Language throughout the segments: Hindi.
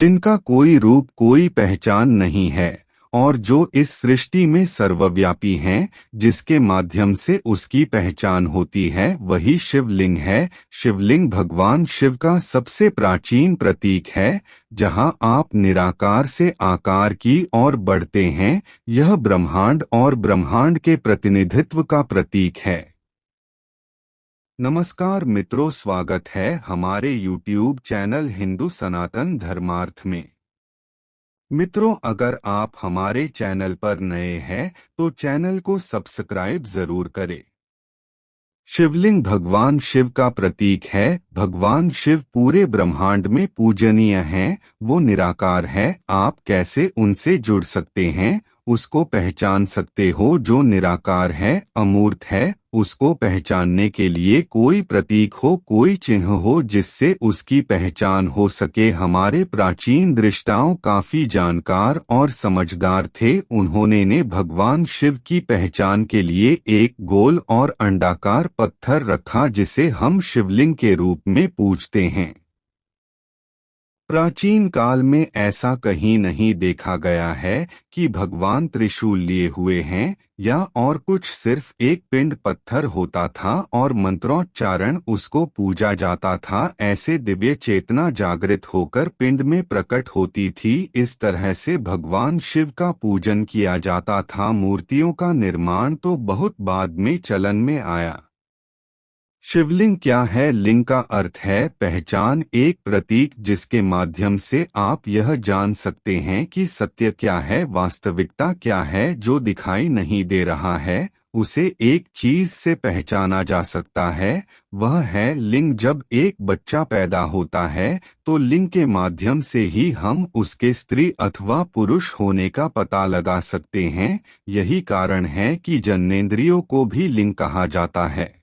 जिनका कोई रूप कोई पहचान नहीं है और जो इस सृष्टि में सर्वव्यापी हैं, जिसके माध्यम से उसकी पहचान होती है, वही शिवलिंग है। शिवलिंग भगवान शिव का सबसे प्राचीन प्रतीक है। जहां आप निराकार से आकार की ओर बढ़ते हैं, यह ब्रह्मांड और ब्रह्मांड के प्रतिनिधित्व का प्रतीक है। नमस्कार मित्रों, स्वागत है हमारे YouTube चैनल हिंदू सनातन धर्मार्थ में। मित्रों, अगर आप हमारे चैनल पर नए हैं तो चैनल को सब्सक्राइब जरूर करें। शिवलिंग भगवान शिव का प्रतीक है। भगवान शिव पूरे ब्रह्मांड में पूजनीय हैं। वो निराकार है। आप कैसे उनसे जुड़ सकते हैं, उसको पहचान सकते हो? जो निराकार है, अमूर्त है, उसको पहचानने के लिए कोई प्रतीक हो, कोई चिन्ह हो जिससे उसकी पहचान हो सके। हमारे प्राचीन दृष्टाओं काफी जानकार और समझदार थे। उन्होंने ने भगवान शिव की पहचान के लिए एक गोल और अंडाकार पत्थर रखा, जिसे हम शिवलिंग के रूप में पूजते हैं। प्राचीन काल में ऐसा कहीं नहीं देखा गया है कि भगवान त्रिशूल लिए हुए हैं या और कुछ। सिर्फ एक पिंड पत्थर होता था और मंत्रोच्चारण उसको पूजा जाता था। ऐसे दिव्य चेतना जागृत होकर पिंड में प्रकट होती थी। इस तरह से भगवान शिव का पूजन किया जाता था। मूर्तियों का निर्माण तो बहुत बाद में चलन में आया। शिवलिंग क्या है? लिंग का अर्थ है पहचान, एक प्रतीक जिसके माध्यम से आप यह जान सकते हैं कि सत्य क्या है, वास्तविकता क्या है। जो दिखाई नहीं दे रहा है उसे एक चीज से पहचाना जा सकता है, वह है लिंग। जब एक बच्चा पैदा होता है तो लिंग के माध्यम से ही हम उसके स्त्री अथवा पुरुष होने का पता लगा सकते हैं। यही कारण है कि जननेंद्रियों को भी लिंग कहा जाता है।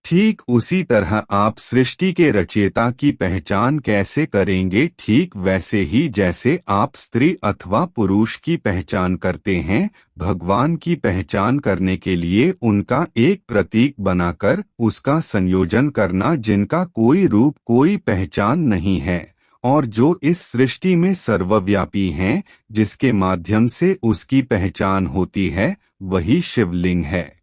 ठीक उसी तरह आप सृष्टि के रचयिता की पहचान कैसे करेंगे? ठीक वैसे ही जैसे आप स्त्री अथवा पुरुष की पहचान करते हैं। भगवान की पहचान करने के लिए उनका एक प्रतीक बनाकर उसका संयोजन करना, जिनका कोई रूप कोई पहचान नहीं है और जो इस सृष्टि में सर्वव्यापी हैं, जिसके माध्यम से उसकी पहचान होती है, वही शिवलिंग है।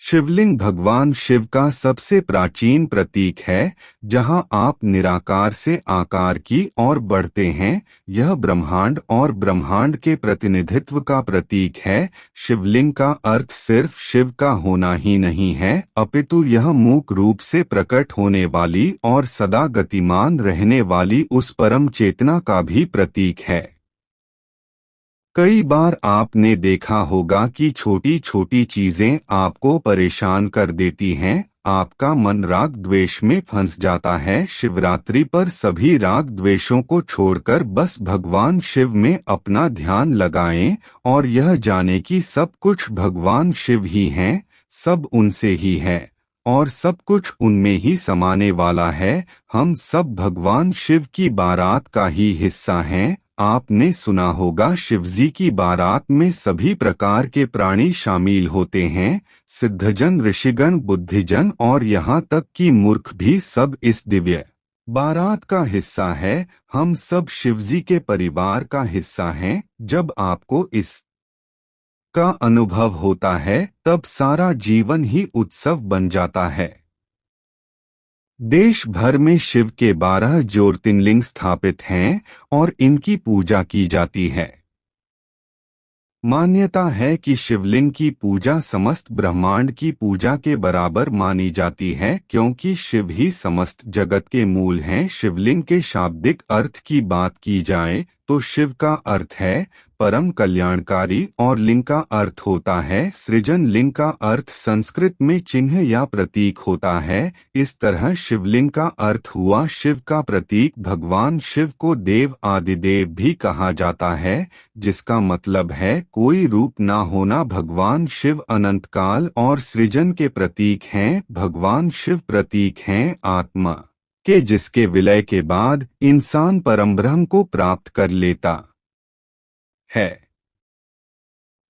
शिवलिंग भगवान शिव का सबसे प्राचीन प्रतीक है। जहां आप निराकार से आकार की ओर बढ़ते हैं, यह ब्रह्मांड और ब्रह्मांड के प्रतिनिधित्व का प्रतीक है। शिवलिंग का अर्थ सिर्फ शिव का होना ही नहीं है, अपितु यह मूक रूप से प्रकट होने वाली और सदा गतिमान रहने वाली उस परम चेतना का भी प्रतीक है। कई बार आपने देखा होगा कि छोटी छोटी चीजें आपको परेशान कर देती हैं। आपका मन राग द्वेष में फंस जाता है। शिवरात्रि पर सभी राग द्वेषों को छोड़कर बस भगवान शिव में अपना ध्यान लगाएं और यह जाने कि सब कुछ भगवान शिव ही हैं, सब उनसे ही है और सब कुछ उनमें ही समाने वाला है। हम सब भगवान शिव की बारात का ही हिस्सा हैं। आपने सुना होगा शिवजी की बारात में सभी प्रकार के प्राणी शामिल होते हैं, सिद्धजन, ऋषिगण, बुद्धिजन और यहाँ तक कि मूर्ख भी सब इस दिव्य बारात का हिस्सा है। हम सब शिवजी के परिवार का हिस्सा हैं। जब आपको इस का अनुभव होता है तब सारा जीवन ही उत्सव बन जाता है। देश भर में शिव के 12 ज्योतिर्लिंग स्थापित हैं और इनकी पूजा की जाती है। मान्यता है कि शिवलिंग की पूजा समस्त ब्रह्मांड की पूजा के बराबर मानी जाती है, क्योंकि शिव ही समस्त जगत के मूल हैं। शिवलिंग के शाब्दिक अर्थ की बात की जाए तो शिव का अर्थ है परम कल्याणकारी और लिंग का अर्थ होता है सृजन। लिंग का अर्थ संस्कृत में चिन्ह या प्रतीक होता है। इस तरह शिवलिंग का अर्थ हुआ शिव का प्रतीक। भगवान शिव को देव आदिदेव भी कहा जाता है, जिसका मतलब है कोई रूप ना होना। भगवान शिव अनंत काल और सृजन के प्रतीक हैं। भगवान शिव प्रतीक हैं आत्मा के, जिसके विलय के बाद इंसान परमब्रह्म को प्राप्त कर लेता है।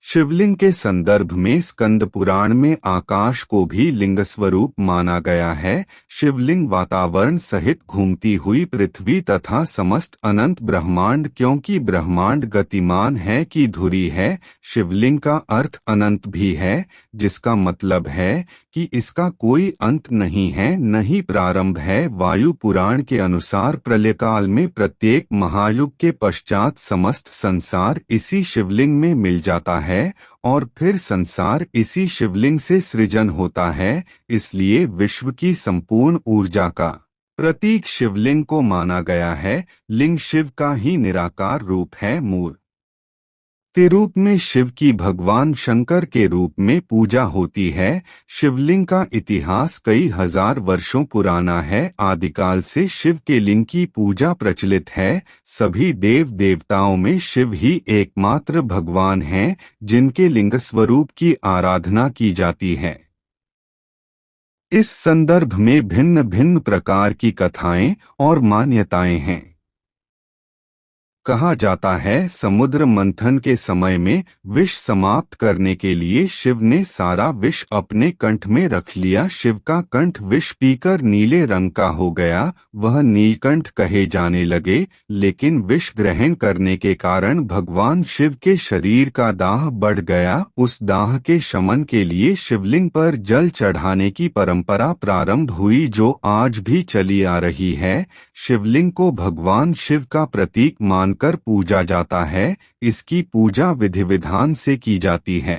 शिवलिंग के संदर्भ में स्कंद पुराण में आकाश को भी लिंग स्वरूप माना गया है। शिवलिंग वातावरण सहित घूमती हुई पृथ्वी तथा समस्त अनंत ब्रह्मांड, क्योंकि ब्रह्मांड गतिमान है कि धुरी है। शिवलिंग का अर्थ अनंत भी है, जिसका मतलब है कि इसका कोई अंत नहीं है, न ही प्रारंभ है। वायु पुराण के अनुसार प्रलयकाल में प्रत्येक महायुग के पश्चात समस्त संसार इसी शिवलिंग में मिल जाता है और फिर संसार इसी शिवलिंग से सृजन होता है। इसलिए विश्व की संपूर्ण ऊर्जा का प्रतीक शिवलिंग को माना गया है। लिंग शिव का ही निराकार रूप है। मूर्ति रूप में शिव की भगवान शंकर के रूप में पूजा होती है। शिवलिंग का इतिहास कई हजार वर्षों पुराना है। आदिकाल से शिव के लिंग की पूजा प्रचलित है। सभी देव देवताओं में शिव ही एकमात्र भगवान हैं जिनके लिंग स्वरूप की आराधना की जाती है। इस संदर्भ में भिन्न भिन्न प्रकार की कथाएं और मान्यताएं हैं। कहा जाता है, समुद्र मंथन के समय में विष समाप्त करने के लिए शिव ने सारा विष अपने कंठ में रख लिया। शिव का कंठ विष पीकर नीले रंग का हो गया। वह नीलकंठ कहे जाने लगे, लेकिन विष ग्रहण करने के कारण भगवान शिव के शरीर का दाह बढ़ गया। उस दाह के शमन के लिए शिवलिंग पर जल चढ़ाने की परंपरा प्रारंभ हुई, जो आज भी चली आ रही है। शिवलिंग को भगवान शिव का प्रतीक मान कर पूजा जाता है। इसकी पूजा विधि विधान से की जाती है।